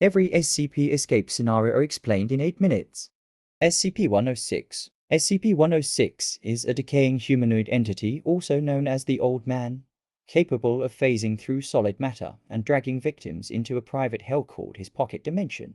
Every SCP escape scenario are explained in 8 minutes. SCP-106. SCP-106 is a decaying humanoid entity, also known as the Old Man, capable of phasing through solid matter and dragging victims into a private hell called his pocket dimension.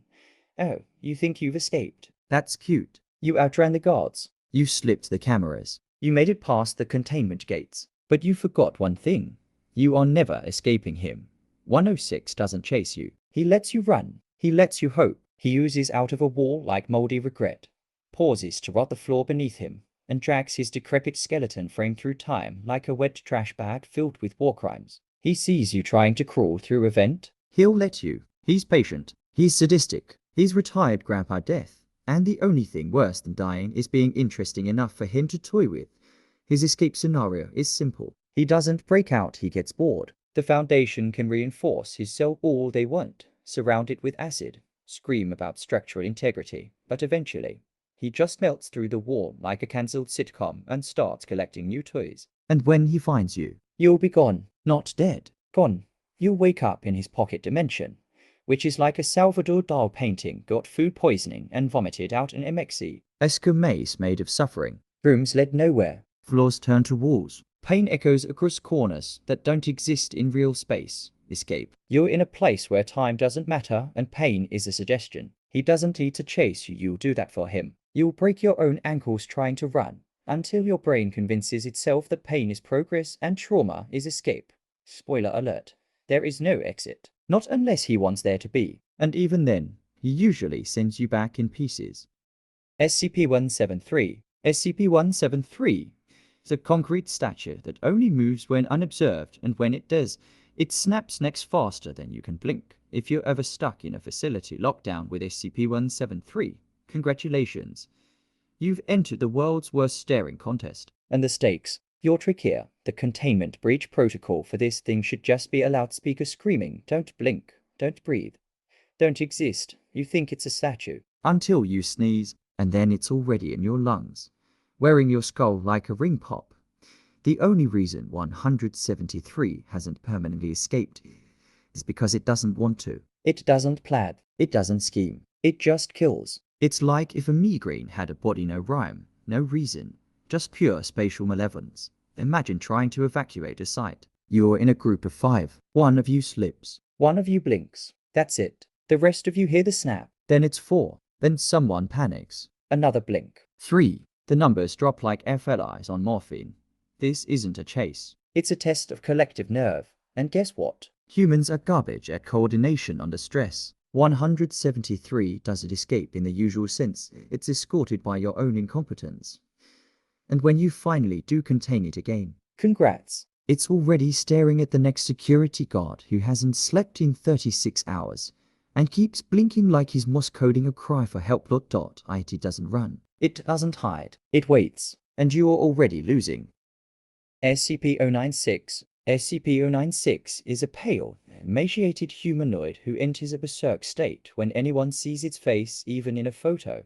Oh, you think you've escaped? That's cute. You outran the guards. You slipped the cameras. You made it past the containment gates. But you forgot one thing. You are never escaping him. 106 doesn't chase you. He lets you run. He lets you hope. He oozes out of a wall like moldy regret, pauses to rot the floor beneath him, and drags his decrepit skeleton frame through time like a wet trash bag filled with war crimes. He sees you trying to crawl through a vent. He'll let you. He's patient. He's sadistic. He's retired Grandpa Death. And the only thing worse than dying is being interesting enough for him to toy with. His escape scenario is simple. He doesn't break out, he gets bored. The Foundation can reinforce his cell all they want, surround it with acid, scream about structural integrity, but eventually, he just melts through the wall like a cancelled sitcom and starts collecting new toys. And when he finds you, you'll be gone, not dead. Gone. You'll wake up in his pocket dimension, which is like a Salvador Dali painting got food poisoning and vomited out an MXC. A maze made of suffering. Rooms led nowhere. Floors turn to walls. Pain echoes across corners that don't exist in real space. Escape. You're in a place where time doesn't matter and pain is a suggestion. He doesn't need to chase you, you'll do that for him. You'll break your own ankles trying to run, until your brain convinces itself that pain is progress and trauma is escape. Spoiler alert. There is no exit. Not unless he wants there to be. And even then, he usually sends you back in pieces. SCP-173. SCP-173 is a concrete statue that only moves when unobserved, and when it does, it snaps necks faster than you can blink. If you're ever stuck in a facility locked down with SCP-173, congratulations. You've entered the world's worst staring contest. And the stakes? Your trick here. The containment breach protocol for this thing should just be a loudspeaker screaming, "Don't blink, don't breathe, don't exist." You think it's a statue. Until you sneeze, and then it's already in your lungs, wearing your skull like a ring pop. The only reason 173 hasn't permanently escaped is because it doesn't want to. It doesn't plan. It doesn't scheme. It just kills. It's like if a migraine had a body, no rhyme, no reason, just pure spatial malevolence. Imagine trying to evacuate a site. You're in a group of 5. One of you slips. One of you blinks. That's it. The rest of you hear the snap. Then it's 4. Then someone panics. Another blink. 3. The numbers drop like FLIs on morphine. This isn't a chase. It's a test of collective nerve. And guess what? Humans are garbage at coordination under stress. 173 doesn't escape in the usual sense. It's escorted by your own incompetence. And when you finally do contain it again, congrats. It's already staring at the next security guard who hasn't slept in 36 hours and keeps blinking like he's Morse coding a cry for help. It doesn't run. It doesn't hide. It waits. And you are already losing. SCP-096. SCP-096 is a pale, emaciated humanoid who enters a berserk state when anyone sees its face, even in a photo,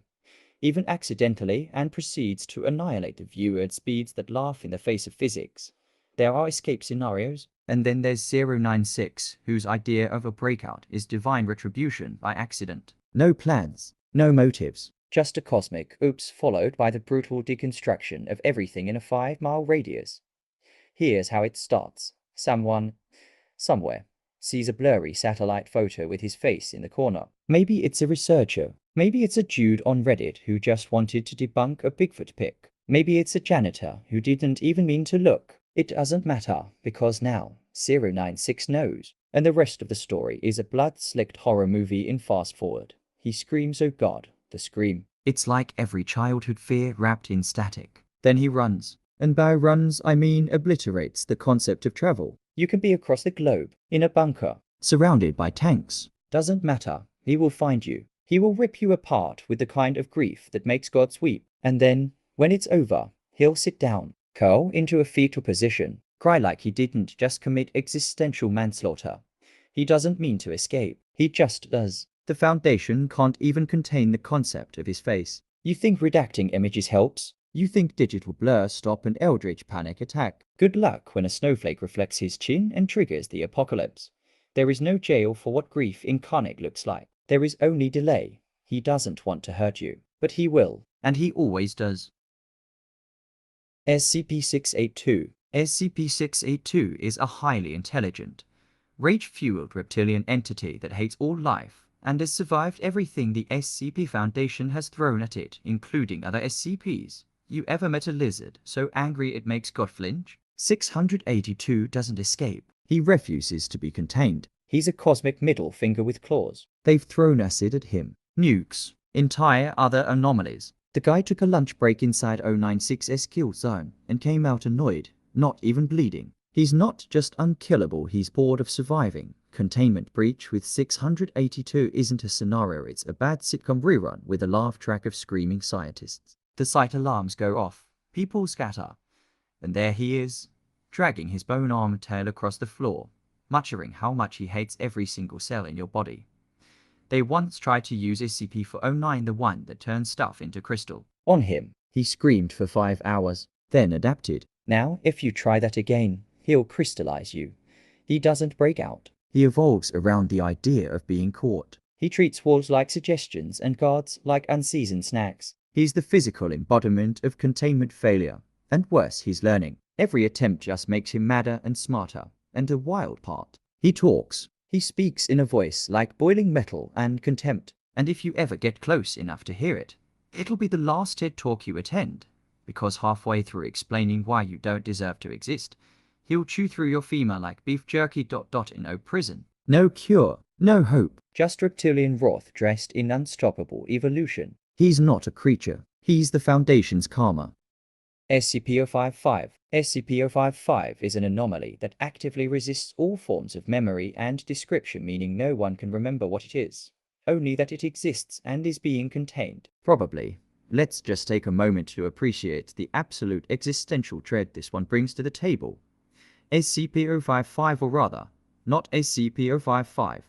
even accidentally, and proceeds to annihilate the viewer at speeds that laugh in the face of physics. There are escape scenarios, and then there's 096, whose idea of a breakout is divine retribution by accident. No plans, no motives, just a cosmic oops followed by the brutal deconstruction of everything in a 5-mile radius. Here's how it starts. Someone, somewhere, sees a blurry satellite photo with his face in the corner. Maybe it's a researcher. Maybe it's a dude on Reddit who just wanted to debunk a Bigfoot pic. Maybe it's a janitor who didn't even mean to look. It doesn't matter, because now 096 knows. And the rest of the story is a blood-slicked horror movie in fast forward. He screams, oh god, the scream. It's like every childhood fear wrapped in static. Then he runs. And by runs, I mean obliterates the concept of travel. You can be across the globe, in a bunker, surrounded by tanks. Doesn't matter. He will find you. He will rip you apart with the kind of grief that makes gods weep. And then, when it's over, he'll sit down, curl into a fetal position, cry like he didn't just commit existential manslaughter. He doesn't mean to escape. He just does. The Foundation can't even contain the concept of his face. You think redacting images helps? You think digital blur stop an eldritch panic attack? Good luck when a snowflake reflects his chin and triggers the apocalypse. There is no jail for what grief incarnate looks like. There is only delay. He doesn't want to hurt you, but he will. And he always does. SCP-682. SCP-682 is a highly intelligent, rage-fueled reptilian entity that hates all life and has survived everything the SCP Foundation has thrown at it, including other SCPs. You ever met a lizard so angry it makes God flinch? 682 doesn't escape. He refuses to be contained. He's a cosmic middle finger with claws. They've thrown acid at him, nukes, entire other anomalies. The guy took a lunch break inside 096's kill zone and came out annoyed, not even bleeding. He's not just unkillable, he's bored of surviving. Containment breach with 682 isn't a scenario, it's a bad sitcom rerun with a laugh track of screaming scientists. The site alarms go off, people scatter, and there he is, dragging his bone-armed tail across the floor, muttering how much he hates every single cell in your body. They once tried to use SCP-409, the one that turns stuff into crystal. On him. He screamed for 5 hours, then adapted. Now, if you try that again, he'll crystallize you. He doesn't break out. He evolves around the idea of being caught. He treats walls like suggestions and guards like unseasoned snacks. He's the physical embodiment of containment failure. And worse, he's learning. Every attempt just makes him madder and smarter. And the wild part, he talks. He speaks in a voice like boiling metal and contempt. And if you ever get close enough to hear it, it'll be the last TED talk you attend. Because halfway through explaining why you don't deserve to exist, he'll chew through your femur like beef jerky ... in no prison. No cure, no hope. Just reptilian wrath dressed in unstoppable evolution. He's not a creature. He's the Foundation's karma. SCP-055. SCP-055 is an anomaly that actively resists all forms of memory and description, meaning no one can remember what it is, only that it exists and is being contained. Probably. Let's just take a moment to appreciate the absolute existential dread this one brings to the table. SCP-055, or rather, not SCP-055,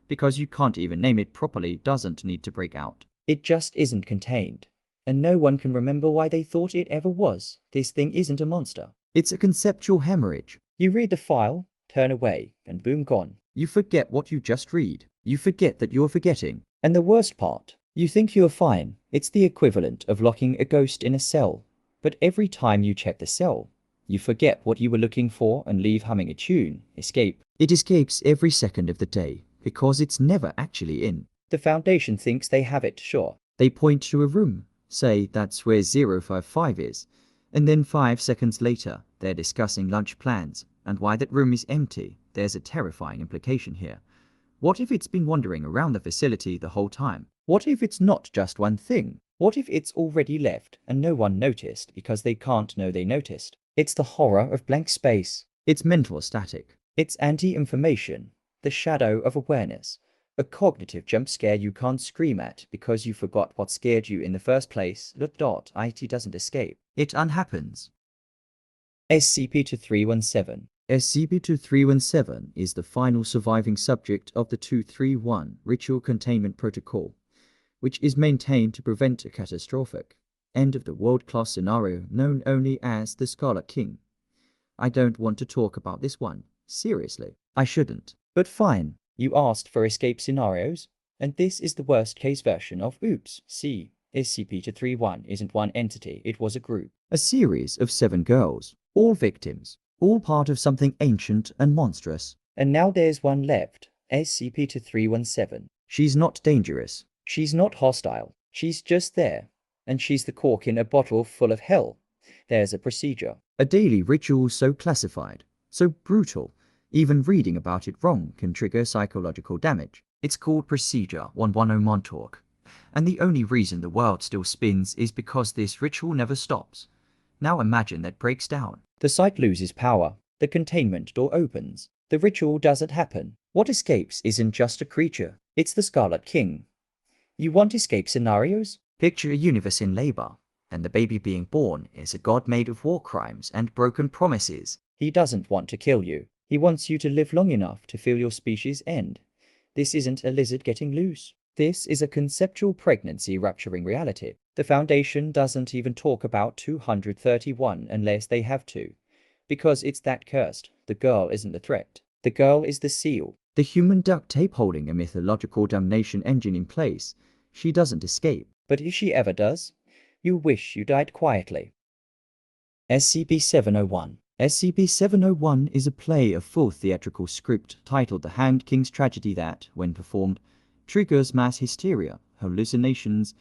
because you can't even name it properly, doesn't need to break out. It just isn't contained. And no one can remember why they thought it ever was. This thing isn't a monster. It's a conceptual hemorrhage. You read the file, turn away, and boom, gone. You forget what you just read. You forget that you're forgetting. And the worst part, you think you're fine. It's the equivalent of locking a ghost in a cell. But every time you check the cell, you forget what you were looking for and leave humming a tune. Escape. It escapes every second of the day, because it's never actually in. The Foundation thinks they have it, sure. They point to a room, say that's where 055 is, and then 5 seconds later, they're discussing lunch plans and why that room is empty. There's a terrifying implication here. What if it's been wandering around the facility the whole time? What if it's not just one thing? What if it's already left and no one noticed because they can't know they noticed? It's the horror of blank space. It's mental static. It's anti-information, the shadow of awareness. A cognitive jump scare you can't scream at because you forgot what scared you in the first place. It doesn't escape. It unhappens. SCP-2317. SCP-2317 is the final surviving subject of the 231 Ritual Containment Protocol, which is maintained to prevent a catastrophic end of the world-class scenario known only as the Scarlet King. I don't want to talk about this one. Seriously, I shouldn't. But fine. You asked for escape scenarios, and this is the worst-case version of oops. See, SCP-231 isn't one entity, it was a group. A series of 7 girls, all victims, all part of something ancient and monstrous. And now there's one left, SCP-2317. She's not dangerous. She's not hostile. She's just there. And she's the cork in a bottle full of hell. There's a procedure. A daily ritual so classified, so brutal, even reading about it wrong can trigger psychological damage. It's called Procedure 110 Montauk. And the only reason the world still spins is because this ritual never stops. Now imagine that breaks down. The site loses power. The containment door opens. The ritual doesn't happen. What escapes isn't just a creature. It's the Scarlet King. You want escape scenarios? Picture a universe in labor, and the baby being born is a god made of war crimes and broken promises. He doesn't want to kill you. He wants you to live long enough to feel your species end. This isn't a lizard getting loose. This is a conceptual pregnancy rupturing reality. The Foundation doesn't even talk about 231 unless they have to. Because it's that cursed. The girl isn't the threat. The girl is the seal. The human duct tape holding a mythological damnation engine in place. She doesn't escape. But if she ever does, you wish you died quietly. SCP-701. SCP-701 is a play of full theatrical script titled The Hanged King's Tragedy that, when performed, triggers mass hysteria, hallucinations,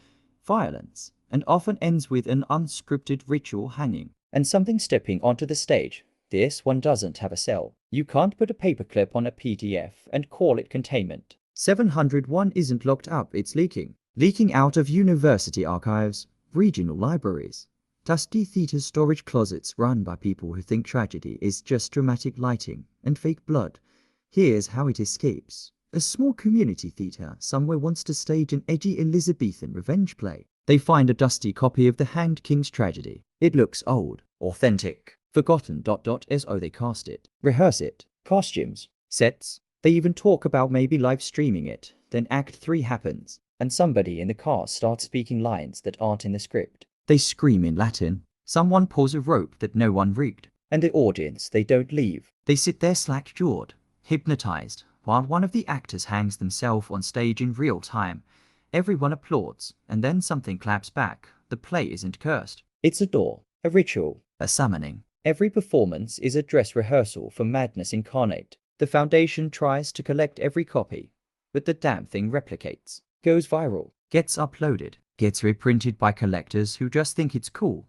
violence, and often ends with an unscripted ritual hanging. And something stepping onto the stage. This one doesn't have a cell. You can't put a paperclip on a PDF and call it containment. 701 isn't locked up, it's leaking. Leaking out of university archives, regional libraries, dusty theater storage closets run by people who think tragedy is just dramatic lighting and fake blood. Here's how it escapes. A small community theater somewhere wants to stage an edgy Elizabethan revenge play. They find a dusty copy of The Hanged King's Tragedy. It looks old, Authentic. forgotten, so they cast it. Rehearse it. Costumes. Sets. They even talk about maybe live streaming it. Then Act 3 happens, and somebody in the cast starts speaking lines that aren't in the script. They scream in Latin. Someone pulls a rope that no one rigged. And the audience, they don't leave. They sit there slack-jawed, hypnotized, while one of the actors hangs themselves on stage in real time. Everyone applauds, and then something claps back. The play isn't cursed. It's a door. A ritual. A summoning. Every performance is a dress rehearsal for madness incarnate. The Foundation tries to collect every copy, but the damn thing replicates, goes viral, Gets uploaded. Gets reprinted by collectors who just think it's cool.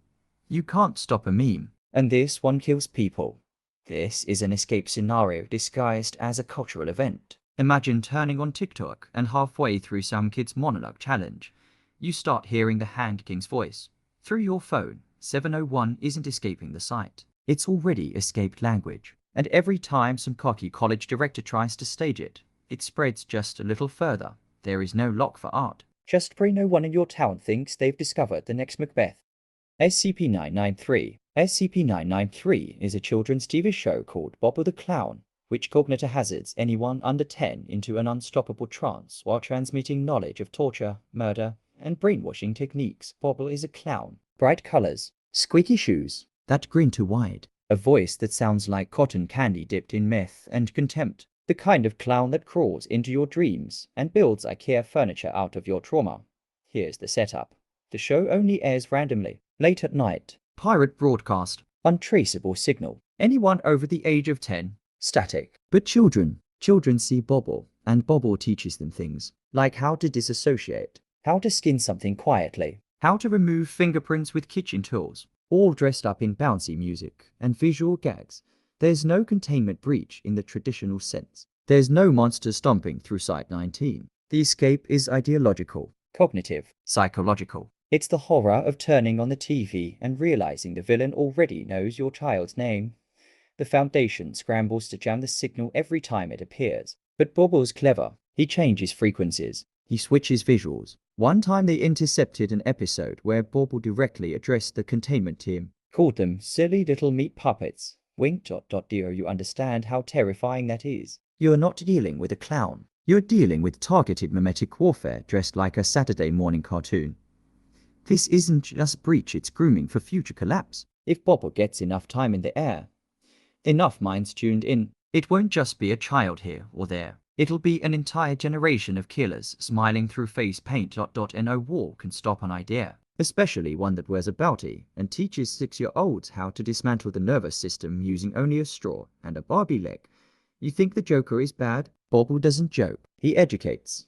You can't stop a meme. and this one kills people. This is an escape scenario disguised as a cultural event. Imagine turning on TikTok and halfway through some kid's monologue challenge, you start hearing the Hand King's voice. Through your phone, 701 isn't escaping the site. It's already escaped language. And every time some cocky college director tries to stage it, it spreads just a little further. There is no lock for art. Just pray no one in your town thinks they've discovered the next Macbeth. SCP-993. SCP-993 is a children's TV show called Bobble the Clown, which cognitohazards anyone under 10 into an unstoppable trance while transmitting knowledge of torture, murder, and brainwashing techniques. Bobble is a clown. Bright colors, squeaky shoes, That grin too wide. a voice that sounds like cotton candy dipped in meth and contempt. The kind of clown that crawls into your dreams and builds IKEA furniture out of your trauma. Here's the setup. The show only airs randomly, late at night. Pirate broadcast. Untraceable signal. Anyone over the age of 10. Static. But children see Bobble, and Bobble teaches them things. Like how to disassociate. How to skin something quietly. How to remove fingerprints with kitchen tools. All dressed up in bouncy music and visual gags. There's no containment breach in the traditional sense. There's no monster stomping through Site-19. The escape is ideological, cognitive, Psychological. It's the horror of turning on the TV and realizing the villain already knows your child's name. The Foundation scrambles to jam the signal every time it appears. But Bobble's clever. He changes frequencies. He switches visuals. One time they intercepted an episode where Bobble directly addressed the containment team. Called them silly little meat puppets. Wink. Do you understand how terrifying that is? You're not dealing with a clown. You're dealing with targeted mimetic warfare dressed like a Saturday morning cartoon. This isn't just breach, it's grooming for future collapse. If Bobble gets enough time in the air, enough minds tuned in, It won't just be a child here or there. It'll be an entire generation of killers smiling through face paint. No war can stop an idea. Especially one that wears a bounty and teaches 6-year-olds how to dismantle the nervous system using only a straw and a Barbie leg. You think the Joker is bad? Bobble doesn't joke. he educates.